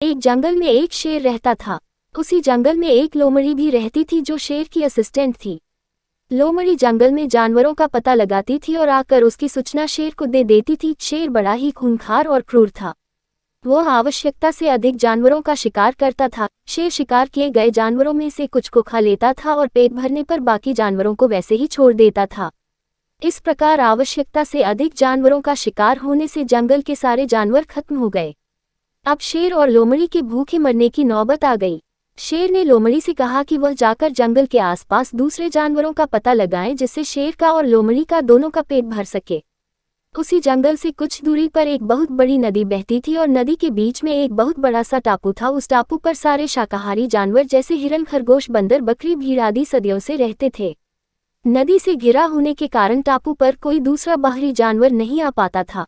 एक जंगल में एक शेर रहता था। उसी जंगल में एक लोमड़ी भी रहती थी जो शेर की असिस्टेंट थी। लोमड़ी जंगल में जानवरों का पता लगाती थी और आकर उसकी सूचना शेर को दे देती थी। शेर बड़ा ही खूंखार और क्रूर था। वह आवश्यकता से अधिक जानवरों का शिकार करता था। शेर शिकार किए गए जानवरों में से कुछ को खा लेता था और पेट भरने पर बाकी जानवरों को वैसे ही छोड़ देता था। इस प्रकार आवश्यकता से अधिक जानवरों का शिकार होने से जंगल के सारे जानवर खत्म हो गए। अब शेर और लोमड़ी के भूखे मरने की नौबत आ गई। शेर ने लोमड़ी से कहा कि वह जाकर जंगल के आसपास दूसरे जानवरों का पता लगाए जिससे शेर का और लोमड़ी का दोनों का पेट भर सके। उसी जंगल से कुछ दूरी पर एक बहुत बड़ी नदी बहती थी और नदी के बीच में एक बहुत बड़ा सा टापू था। उस टापू पर सारे शाकाहारी जानवर जैसे हिरन, खरगोश, बंदर, बकरी, भीड़ आदि सदियों से रहते थे। नदी से घिरा होने के कारण टापू पर कोई दूसरा बाहरी जानवर नहीं आ पाता था।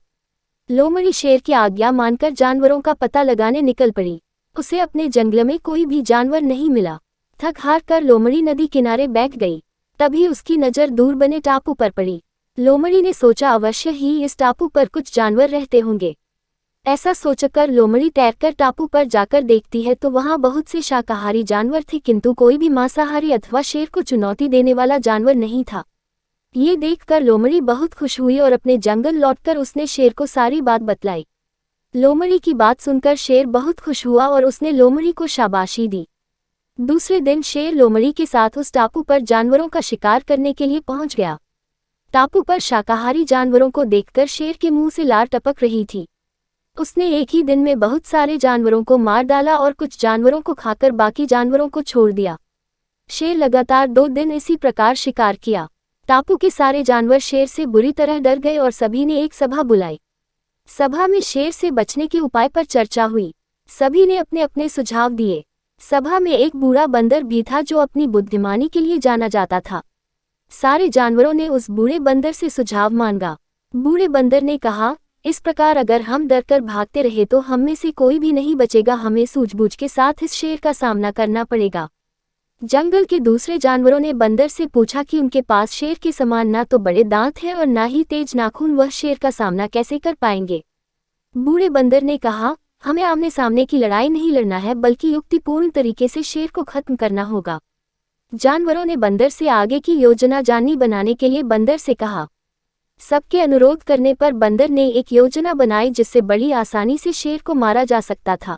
लोमड़ी शेर की आज्ञा मानकर जानवरों का पता लगाने निकल पड़ी। उसे अपने जंगल में कोई भी जानवर नहीं मिला। थक हार कर लोमड़ी नदी किनारे बैठ गई। तभी उसकी नज़र दूर बने टापू पर पड़ी। लोमड़ी ने सोचा अवश्य ही इस टापू पर कुछ जानवर रहते होंगे। ऐसा सोचकर लोमड़ी तैरकर टापू पर जाकर देखती है तो वहां बहुत से शाकाहारी जानवर थे, किंतु कोई भी मांसाहारी अथवा शेर को चुनौती देने वाला जानवर नहीं था। ये देखकर लोमड़ी बहुत खुश हुई और अपने जंगल लौटकर उसने शेर को सारी बात बतलाई। लोमड़ी की बात सुनकर शेर बहुत खुश हुआ और उसने लोमड़ी को शाबाशी दी। दूसरे दिन शेर लोमड़ी के साथ उस टापू पर जानवरों का शिकार करने के लिए पहुंच गया। टापू पर शाकाहारी जानवरों को देखकर शेर के मुंह से लार टपक रही थी। उसने एक ही दिन में बहुत सारे जानवरों को मार डाला और कुछ जानवरों को खाकर बाकी जानवरों को छोड़ दिया। शेर लगातार 2 दिन इसी प्रकार शिकार किया। टापू के सारे जानवर शेर से बुरी तरह डर गए और सभी ने एक सभा बुलाई। सभा में शेर से बचने के उपाय पर चर्चा हुई। सभी ने अपने अपने सुझाव दिए। सभा में एक बूढ़ा बंदर भी था जो अपनी बुद्धिमानी के लिए जाना जाता था। सारे जानवरों ने उस बूढ़े बंदर से सुझाव मांगा। बूढ़े बंदर ने कहा, इस प्रकार अगर हम डरकर भागते रहे तो हम में से कोई भी नहीं बचेगा। हमें सूझबूझ के साथ इस शेर का सामना करना पड़ेगा। जंगल के दूसरे जानवरों ने बंदर से पूछा कि उनके पास शेर के समान ना तो बड़े दांत हैं और ना ही तेज नाखून, वह शेर का सामना कैसे कर पाएंगे। बूढ़े बंदर ने कहा, हमें आमने सामने की लड़ाई नहीं लड़ना है बल्कि युक्तिपूर्ण तरीके से शेर को खत्म करना होगा। जानवरों ने बंदर से आगे की योजना जाननी बनाने के लिए बंदर से कहा। सबके अनुरोध करने पर बंदर ने एक योजना बनाई जिससे बड़ी आसानी से शेर को मारा जा सकता था।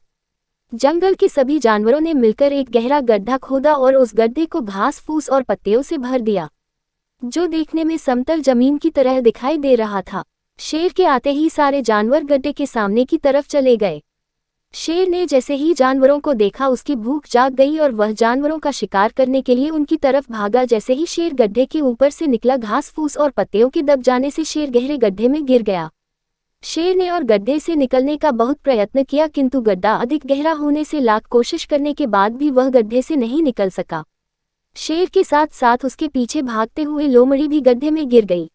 जंगल के सभी जानवरों ने मिलकर एक गहरा गड्ढा खोदा और उस गड्ढे को घास फूस और पत्तियों से भर दिया, जो देखने में समतल जमीन की तरह दिखाई दे रहा था। शेर के आते ही सारे जानवर गड्ढे के सामने की तरफ चले गए। शेर ने जैसे ही जानवरों को देखा उसकी भूख जाग गई और वह जानवरों का शिकार करने के लिए उनकी तरफ भागा। जैसे ही शेर गड्ढे के ऊपर से निकला, घास फूस और पत्तियों के दब जाने से शेर गहरे गड्ढे में गिर गया। शेर ने और गड्ढे से निकलने का बहुत प्रयत्न किया, किंतु गड्ढा अधिक गहरा होने से लाख कोशिश करने के बाद भी वह गड्ढे से नहीं निकल सका। शेर के साथ साथ उसके पीछे भागते हुए लोमड़ी भी गड्ढे में गिर गई।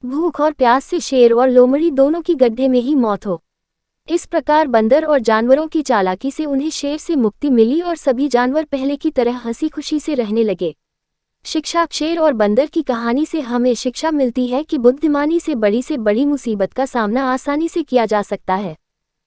भूख और प्यास से शेर और लोमड़ी दोनों की गड्ढे में ही मौत हो। इस प्रकार बंदर और जानवरों की चालाकी से उन्हें शेर से मुक्ति मिली और सभी जानवर पहले की तरह हंसी खुशी से रहने लगे। शिक्षा। शेर और बंदर की कहानी से हमें शिक्षा मिलती है कि बुद्धिमानी से बड़ी मुसीबत का सामना आसानी से किया जा सकता है।